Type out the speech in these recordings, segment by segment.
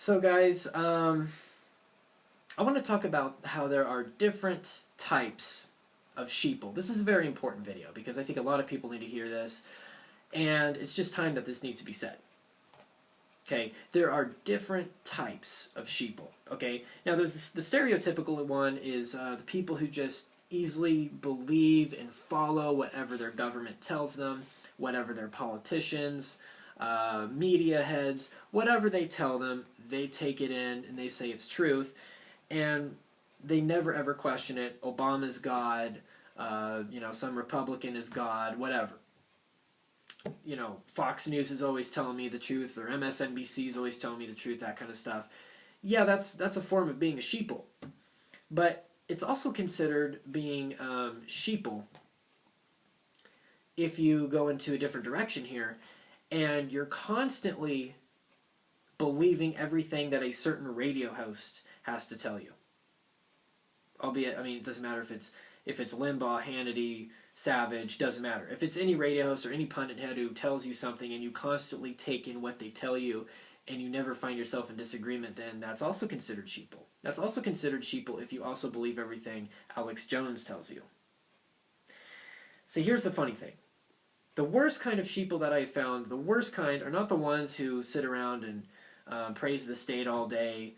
So guys, I want to talk about how there are different types of sheeple. This is a very important video because I think a lot of people need to hear this, and it's just time that this needs to be said. Okay, there are different types of sheeple. Okay, now there's the stereotypical one is the people who just easily believe and follow whatever their government tells them, whatever their politicians, media heads, whatever they tell them, they take it in and they say it's truth, and they never ever question it. Obama's God, some Republican is God, whatever. Fox News is always telling me the truth, or MSNBC is always telling me the truth, that kind of stuff. Yeah, that's a form of being a sheeple. But it's also considered being sheeple if you go into a different direction here, and you're constantly believing everything that a certain radio host has to tell you. Albeit, it doesn't matter if it's Limbaugh, Hannity, Savage, doesn't matter. If it's any radio host or any pundit head who tells you something and you constantly take in what they tell you and you never find yourself in disagreement, then that's also considered sheeple. That's also considered sheeple if you also believe everything Alex Jones tells you. So here's the funny thing. The worst kind of sheeple that I found, the worst kind, are not the ones who sit around and praise the state all day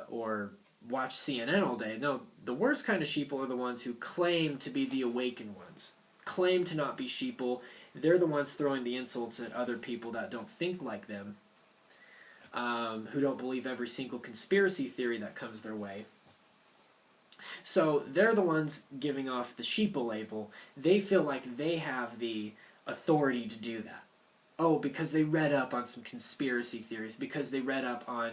or watch CNN all day. No, the worst kind of sheeple are the ones who claim to be the awakened ones, claim to not be sheeple. They're the ones throwing the insults at other people that don't think like them, who don't believe every single conspiracy theory that comes their way. So they're the ones giving off the sheeple label. They feel like they have the authority to do that. Oh, because they read up on some conspiracy theories, because they read up on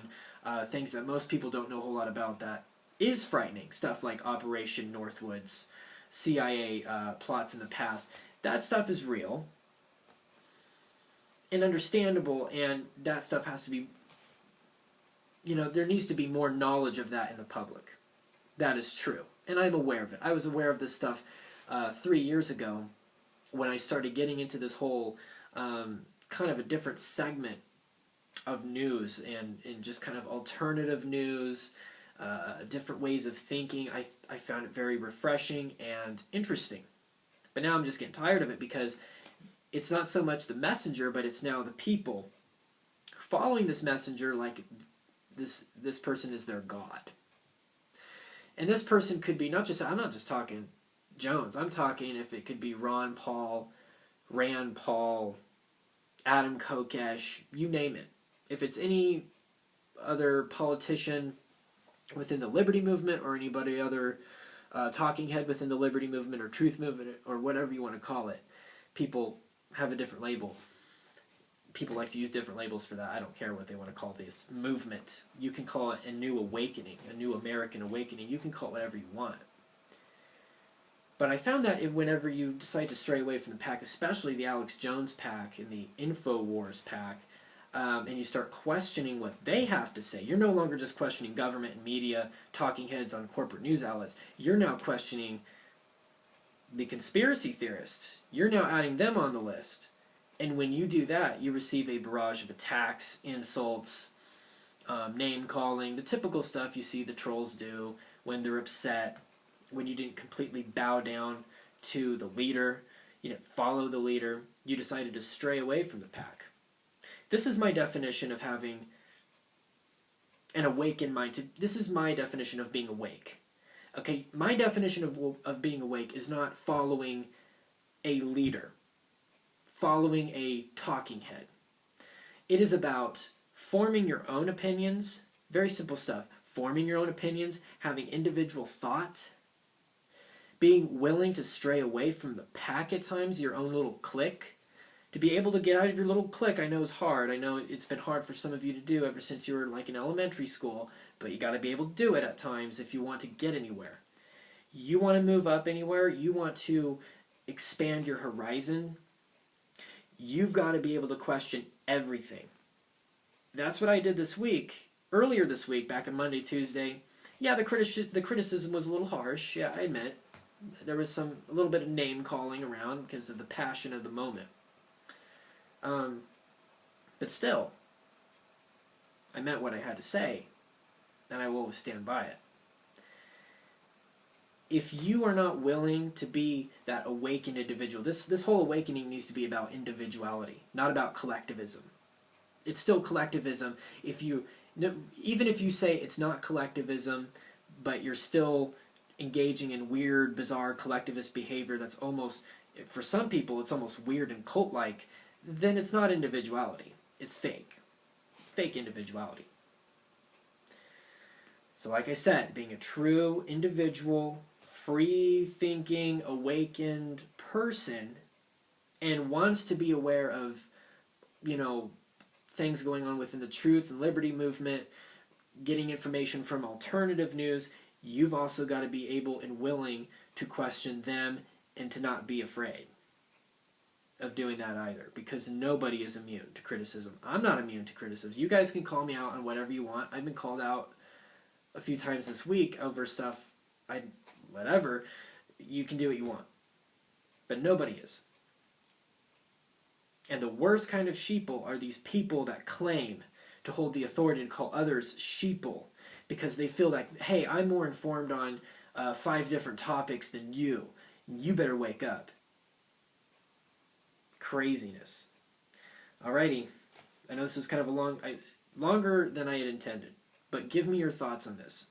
things that most people don't know a whole lot about that is frightening. Stuff like Operation Northwoods, CIA plots in the past. That stuff is real and understandable, and that stuff has to be, there needs to be more knowledge of that in the public. That is true, and I'm aware of it. I was aware of this stuff 3 years ago when I started getting into this whole kind of a different segment of news and just kind of alternative news, different ways of thinking. I found it very refreshing and interesting. But now I'm just getting tired of it because it's not so much the messenger, but it's now the people following this messenger like this person is their God. And this person could be I'm not just talking Jones, I'm talking if it could be Ron Paul, Rand Paul, Adam Kokesh, you name it. If it's any other politician within the Liberty Movement or anybody other talking head within the Liberty Movement or Truth Movement or whatever you want to call it, people have a different label. People like to use different labels for that. I don't care what they want to call this movement. You can call it a new awakening, a new American awakening. You can call it whatever you want. But I found that whenever you decide to stray away from the pack, especially the Alex Jones pack and the InfoWars pack, and you start questioning what they have to say, you're no longer just questioning government and media, talking heads on corporate news outlets. You're now questioning the conspiracy theorists. You're now adding them on the list. And when you do that, you receive a barrage of attacks, insults, name-calling, the typical stuff you see the trolls do when they're upset, when you didn't completely bow down to the leader, you didn't follow the leader, you decided to stray away from the pack. This is my definition of having an awakened mind. This is my definition of being awake. Okay, my definition of being awake is not following a leader, following a talking head. It is about forming your own opinions, very simple stuff, forming your own opinions, having individual thought, being willing to stray away from the pack at times, your own little clique. To be able to get out of your little clique, I know is hard. I know it's been hard for some of you to do ever since you were like in elementary school, but you got to be able to do it at times if you want to get anywhere. You want to move up anywhere, you want to expand your horizon, you've got to be able to question everything. That's what I did this week, earlier this week, back on Monday, Tuesday. Yeah, the criticism was a little harsh, yeah, I admit. There was a little bit of name calling around because of the passion of the moment. But still, I meant what I had to say, and I will always stand by it. If you are not willing to be that awakened individual, this whole awakening needs to be about individuality, not about collectivism. It's still collectivism. Even if you say it's not collectivism, but you're still engaging in weird, bizarre collectivist behavior that's almost, for some people, it's almost weird and cult-like, then it's not individuality. It's fake. Fake individuality. So like I said, being a true individual, free-thinking, awakened person and wants to be aware of, things going on within the truth and liberty movement, getting information from alternative news, you've also got to be able and willing to question them and to not be afraid of doing that either, because nobody is immune to criticism. I'm not immune to criticism. You guys can call me out on whatever you want. I've been called out a few times this week over stuff. Whatever. You can do what you want. But nobody is. And the worst kind of sheeple are these people that claim to hold the authority to call others sheeple because they feel like, hey, I'm more informed on 5 different topics than you. You better wake up. Craziness. Alrighty. I know this was kind of longer than I had intended, but give me your thoughts on this.